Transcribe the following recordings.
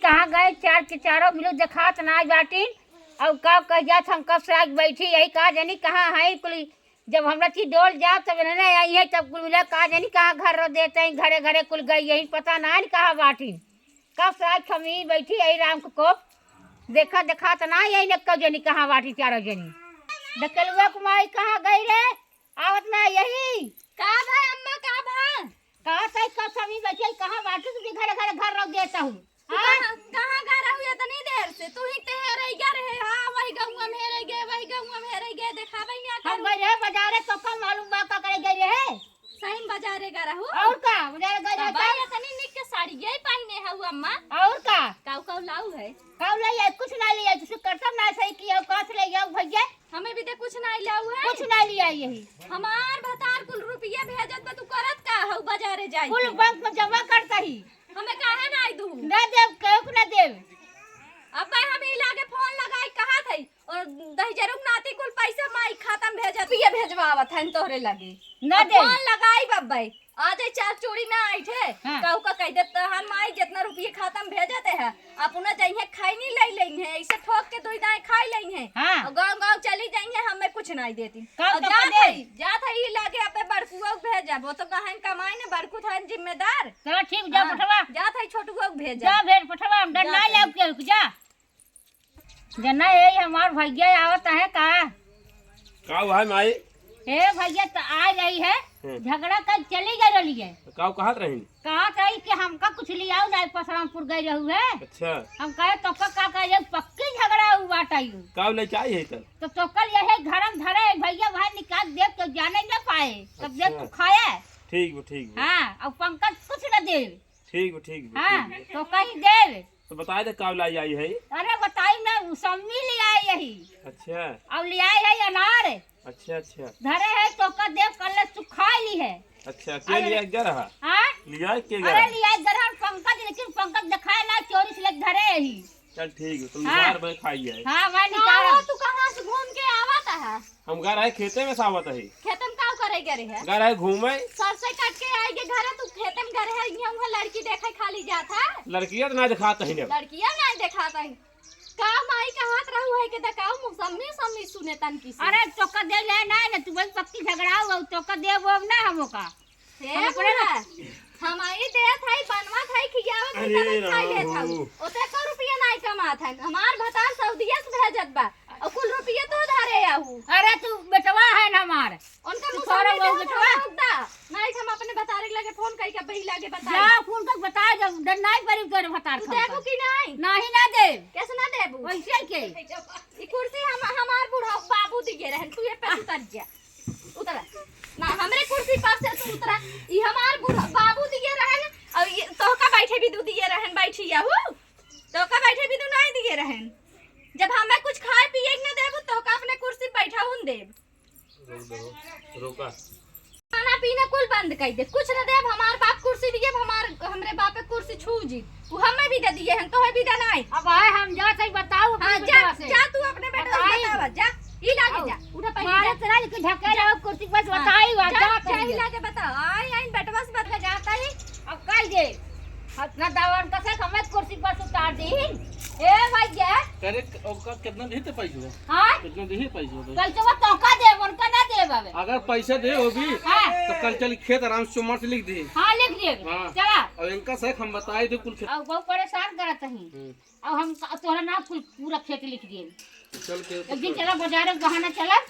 कहाँ गए चार के चारों मिलो दिखात ना बाटी और का कह जात हम कब से आज बैठी यही कहा जानी कहाँ है कुल जब हमरा चीज डोल जाओ तब नहीं आई है तब कुल मिला कहा जानी कहाँ घर रो देते हैं घरे घरे कुल गई यही पता ना कहाँ बाटी कब से आज खमी बैठी यही राम को देखा देखा तो ना यही नक्का जनी कहाँ बाटी चारों जनी डकलुआ कुमारी कहाँ गई रे आवत ना यही का भाई अम्मा का भाई कहाँ से कब समी बैठी कहाँ बाटी तुझे घरे घरे घर रख देता हूँ कहाँ गा रहा हूँ इतनी देर से तू ही ते रह गया रहे हां वही गहुआ में रह गए वही गहुआ में रह गए दिखावे नहीं आता हम गए रहे बाजारे तो कम मालूम बा का करे गए रहे सही बाजारे गा रहू और का बाजारे गए रहे भाई इतनी निक के साड़ी यही पहने है अम्मा और का काऊ लाऊ है काऊ ले आई कुछ ना ले आई तुझे करतब ना सही किया कास ले जाओ भैया हमें भी दे कुछ ना लाऊ है कुछ ना ले आई यही हमार भतार कुल रुपया भेजत बा तू करत का हऊ बाजारे जाई कुल बैंक में जमा करता ही हमें काहे ना आई दू ना देव केहू ना देव अब भाई हम ही लागे फोन लगाई कहा थई और दहजरुक नाती कुल पैसा माई खाता में भेजत ये भेजवावत है तोहरे लगे ना दे फोन लगाई बब्बाई आज चार चोरी ना आई थे हाँ। कहू का कह देत हम माई जितना रुपये खाता में भेजते है अपना जाइए खाई नहीं ले लेंगे है ऐसे ठोक के दो दाएं खाई लेंगे है हाँ। और गांव चली जाएंगे हमें कुछ नहीं देती कब तो जा था ये लागे अपने बड़कुआ भेजा वो तो कहां कमाई ने बड़कू था जिम्मेदार चलो ठीक जा पठवा जा था छोटुआ भेजा जा भेज पठवा हम डर ना लाग के जा जना यही हमार भैया आवत है का भाई माई हे भैया तो आ गई है झगड़ा कर चली गई रही है काऊ कहत रही कहा कही कि हमका कुछ लियाओ ना परशुरामपुर गई रहू है अच्छा हम कहे तो का कहे पक्की झगड़ा हुआ बाटाई काऊ ले चाही है तब तो कल यही घरम धरे भैया भाई निकाल देख तो जाने न पाए तब देख तू खाया ठीक हाँ और पंकज कुछ न दे ठीक हाँ तो कहीं दे तो बताए दे काऊ लाई आई है अरे बताई ना सम्मी ले आए यही अच्छा अब ले आए है अनार अच्छा धरे है तो का देव कल तू खा ली है अच्छा के लिया क्या रहा हाँ लिया के अरे लिया गरहन पंकज लेकिन पंकज दिखाए ना चोरी से धरे ही चल ठीक है तुम हाँ। बाहर में खाई है हाँ मैं निकाल तू कहां से घूम के आवत है हम घर आए खेते में सावत है खेतन का करे गरे है घर आए घूमे सरसे काट के आई के घर तू खेतन घर है यहाँ लड़की देखे खाली जाता है लड़कियां तो ना दिखाता है लड़कियां नहीं दिखाता है का माई का हाथ रहू है के दकाऊ मुसम्मी सम्मी सुने तन की अरे चौका दे ले ना ना तू बस पक्की झगड़ा हो चौका दे वो ना हमो का हे बुढ़ा हमारी देत है बनवा है खियावत अरे खाई ले था ओते का रुपया नहीं कमात है हमार भतार सऊदीया से भेजत बा और कुल रुपया तो धरे आहू अरे तू बेटवा है ना हमार उनका सारा वो बेटवा नहीं हम अपने भतारे लगे फोन करके बही लगे बता जा फोन कर बता जब डर नहीं पड़ी तोरे भतार तू देखो कि नहीं नहीं ना दे कैसे ना देबू वैसे के ई कुर्सी हमार बूढ़ा बाबू दिए रहन तू ये पे उतर जा उतर ना हमरे कुर्सी पर से तू उतरा ई हमार बूढ़ा बाबू दिए रहन और ये तोहका बैठे भी दू दिए रहन बैठी याहू तोहका बैठे भी दू नहीं दिए रहन जब हमें कुछ खाए पिए न देबू तोहका अपने कुर्सी बैठा हुन देब रोका खाना पीना कुल बंद कर दे कुछ न देब हमार बाप कुर्सी दिए हमरे बाप कुर्सी छू जी तू हमें भी दे दिए हम तोहे भी दे नहीं अब आए हम जा सही बताओ हां जा तू अपने बेटा से बतावा जा ई लागे जा उठा पहले मारे तेरा के ढके रहो कुर्सी पर बताई वा जा चाहिए लागे बता आई बेटवा से बता जाता ही अब कह दे अपना दावन का से हमें कुर्सी पर उतार दी ए भैया करे ओका कितना देते पैसे हां कितना देही पैसे कल तो वो तोका दे उनका ना दे बाबे अगर पैसा दे वो भी हाँ। तो कल चल खेत आराम से चुम्मा से लिख दे हां लिख दे हाँ। चला और इनका सही हम बताए थे कुल खेत अब बहुत परेशान करत हई अब हम तोरा नाम कुल पूरा खेत लिख दिए चल के एक दिन चला बाजार में बहाना चला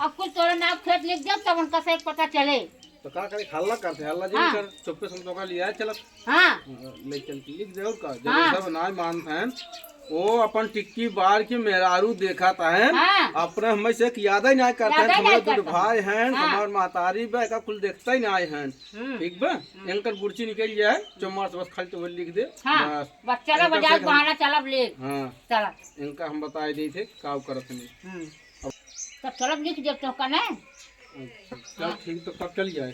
अब कुल तोरा नाम खेत लिख दे तब उनका से पता चले तो का करे हल्ला करते हल्ला जी हाँ। कर चुप्पे से तो का लिया चल हां ले चल के लिख दे और का हाँ। जब सब ना मानते हैं वो अपन टिक्की बार के मेहरारू देखा था है हाँ। अपने हमें से याद ही नहीं करते याद हैं ही नहीं हमारे दो करता। भाई हैं हाँ। हमारे मातारी बे का कुल देखता ही नहीं है ठीक बा इनकर बुर्ची निकल जाए चुम्मा से बस खाली तो लिख दे हां बस बस चला इनका बाजार से बहाना चला ले हाँ चला इनका हम बताए दी थे काव करत नहीं तब चलो लिख दे तो का ना चल ठीक तो कब चल जाए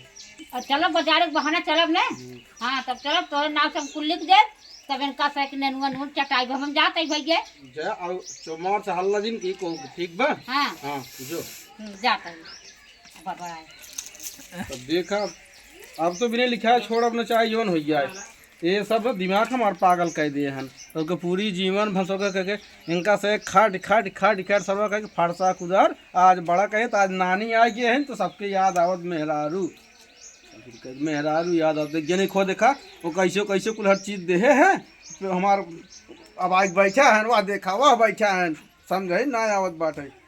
और चलो बाजार में बहाना चलब ने हां तब चलो तोरे नाम से कुल लिख दे तब इनका से कि ननुआ नून चटाई हम जाते भैया जा और चुम्मा से हल्ला दिन की को ठीक बा हां हाँ जो जाते बाबा तो देखा अब तो बिना लिखा है छोड़ अपना चाहे जोन हो जाए ये सब दिमाग हमार पागल कह दिए हैं तो पूरी जीवन भसो के कह इनका से खट खट खट खट सब कह फरसा कुदर आज बड़ा कहे तो आज नानी आ गए हैं तो सबके याद आवत मेहरारू याद आवत जने खो देखा वो कैसे कैसे कुल हर चीज दे है हमार अब आज बैठा है वह देखा वह बैठा है समझे ना आवत बात है